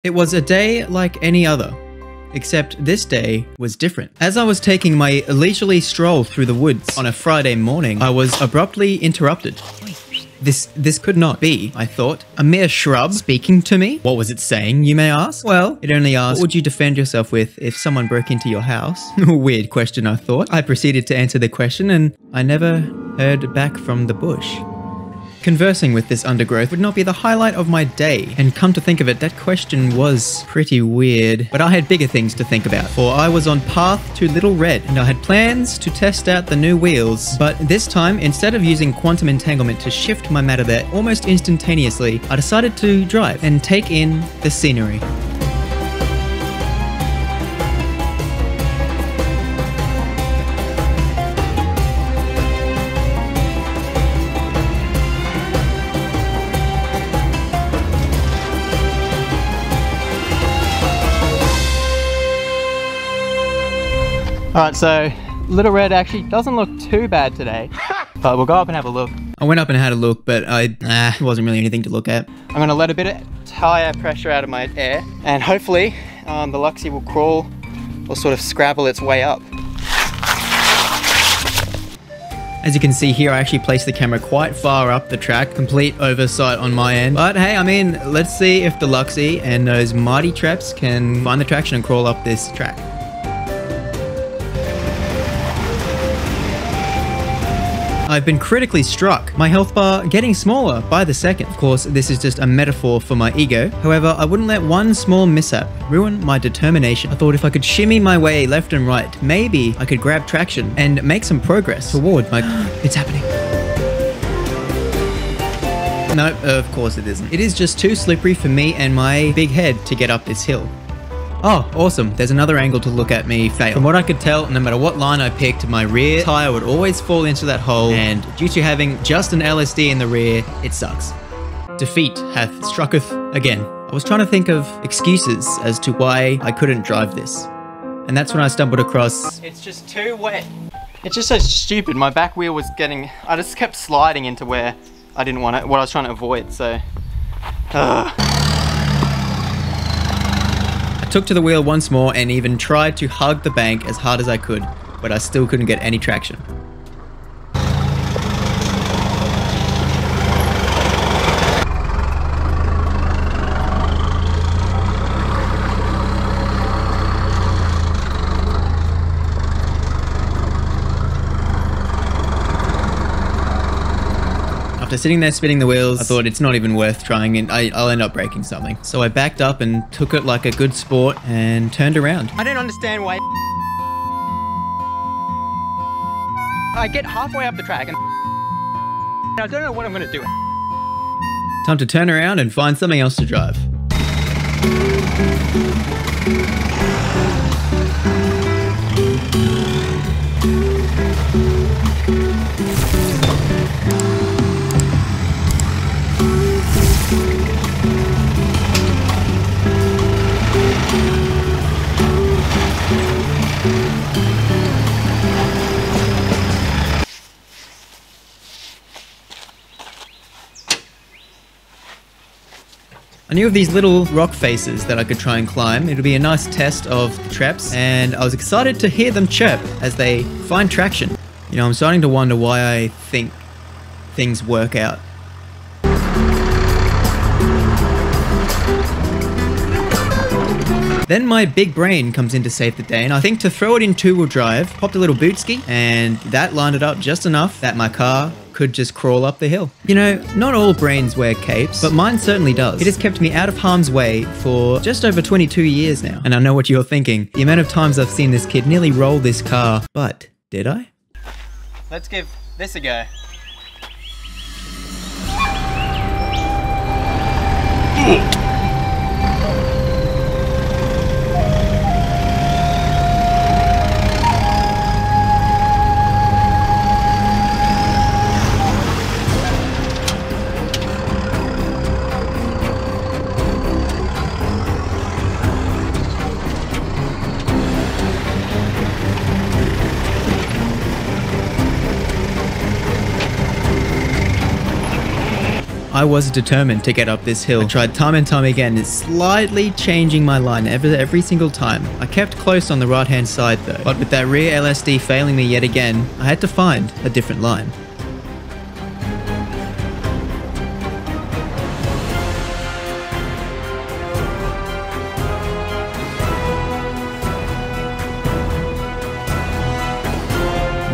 It was a day like any other, except this day was different. As I was taking my leisurely stroll through the woods on a Friday morning, I was abruptly interrupted. This could not be, I thought. A mere shrub speaking to me? What was it saying, you may ask? Well, it only asked, what would you defend yourself with if someone broke into your house? Weird question, I thought. I proceeded to answer the question and I never heard back from the bush. Conversing with this undergrowth would not be the highlight of my day, and come to think of it, that question was pretty weird. But I had bigger things to think about, for I was on path to Little Red, and I had plans to test out the new wheels. But this time, instead of using quantum entanglement to shift my matter there almost instantaneously, I decided to drive and take in the scenery. Alright, so Little Red actually doesn't look too bad today, but we'll go up and have a look. I went up and had a look, but it wasn't really anything to look at. I'm going to let a bit of tire pressure out of my air, and hopefully the Luxie will crawl or sort of scrabble its way up. As you can see here, I actually placed the camera quite far up the track, complete oversight on my end. But hey, I mean, let's see if the Luxie and those mighty traps can find the traction and crawl up this track. I've been critically struck, my health bar getting smaller by the second. Of course, this is just a metaphor for my ego. However, I wouldn't let one small mishap ruin my determination. I thought if I could shimmy my way left and right, maybe I could grab traction and make some progress toward my... It's happening. No, of course it isn't. It is just too slippery for me and my big head to get up this hill. Oh, awesome. There's another angle to look at me fail. From what I could tell, no matter what line I picked, my rear tire would always fall into that hole, and due to having just an LSD in the rear, it sucks. Defeat hath strucketh again. I was trying to think of excuses as to why I couldn't drive this. And that's when I stumbled across... It's just too wet. It's just so stupid. My back wheel was getting... I just kept sliding into where I didn't want it, what I was trying to avoid, so... I took to the wheel once more and even tried to hug the bank as hard as I could, but I still couldn't get any traction. After sitting there spinning the wheels, I thought it's not even worth trying and I'll end up breaking something. So I backed up and took it like a good sport and turned around. I don't understand why I get halfway up the track and I don't know what I'm going to do. Time to turn around and find something else to drive. I knew of these little rock faces that I could try and climb. It'll be a nice test of the traps, and I was excited to hear them chirp as they find traction. You know, I'm starting to wonder why I think things work out. Then my big brain comes in to save the day, and I think to throw it in two-wheel drive, popped a little boot ski, and that lined it up just enough that my car could just crawl up the hill. You know, not all brains wear capes, but mine certainly does. It has kept me out of harm's way for just over 22 years now. And I know what you're thinking. The amount of times I've seen this kid nearly roll this car. But, did I? Let's give this a go. I was determined to get up this hill. I tried time and time again, slightly changing my line every single time. I kept close on the right hand side though, but with that rear LSD failing me yet again, I had to find a different line.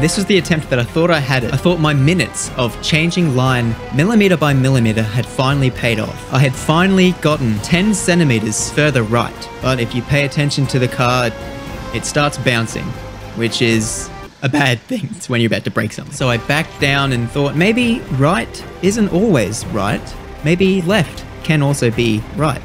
This was the attempt that I thought I had it. I thought my minutes of changing line millimeter by millimeter had finally paid off. I had finally gotten 10 centimeters further right. But if you pay attention to the car, it starts bouncing, which is a bad thing. It's when you're about to break something. So I backed down and thought maybe right isn't always right. Maybe left can also be right.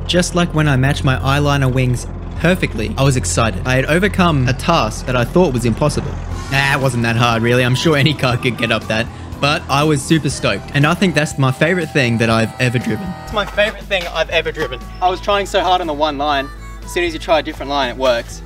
Just like when I matched my eyeliner wings perfectly, I was excited. I had overcome a task that I thought was impossible. It wasn't that hard really, I'm sure any car could get up that, but I was super stoked. And I think that's my favorite thing that I've ever driven. It's my favorite thing I've ever driven. I was trying so hard on the one line, as soon as you try a different line, it works.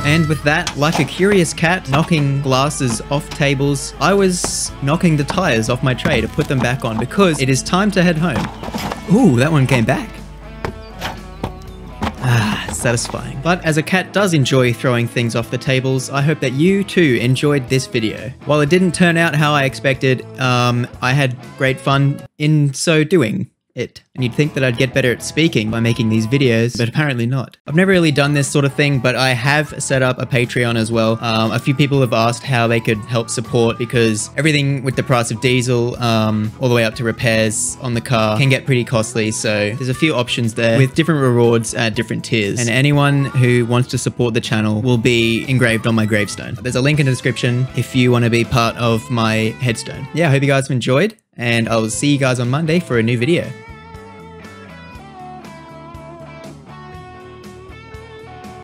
And with that, like a curious cat knocking glasses off tables, I was knocking the tires off my tray to put them back on because it is time to head home. Ooh, that one came back. Satisfying. But as a cat does enjoy throwing things off the tables, I hope that you too enjoyed this video. While it didn't turn out how I expected, I had great fun in so doing it. And you'd think that I'd get better at speaking by making these videos, but apparently not. I've never really done this sort of thing, but I have set up a Patreon as well. A few people have asked how they could help support because everything with the price of diesel, all the way up to repairs on the car can get pretty costly. So there's a few options there with different rewards at different tiers. And anyone who wants to support the channel will be engraved on my gravestone. There's a link in the description if you want to be part of my headstone. Yeah, I hope you guys have enjoyed, and I will see you guys on Monday for a new video.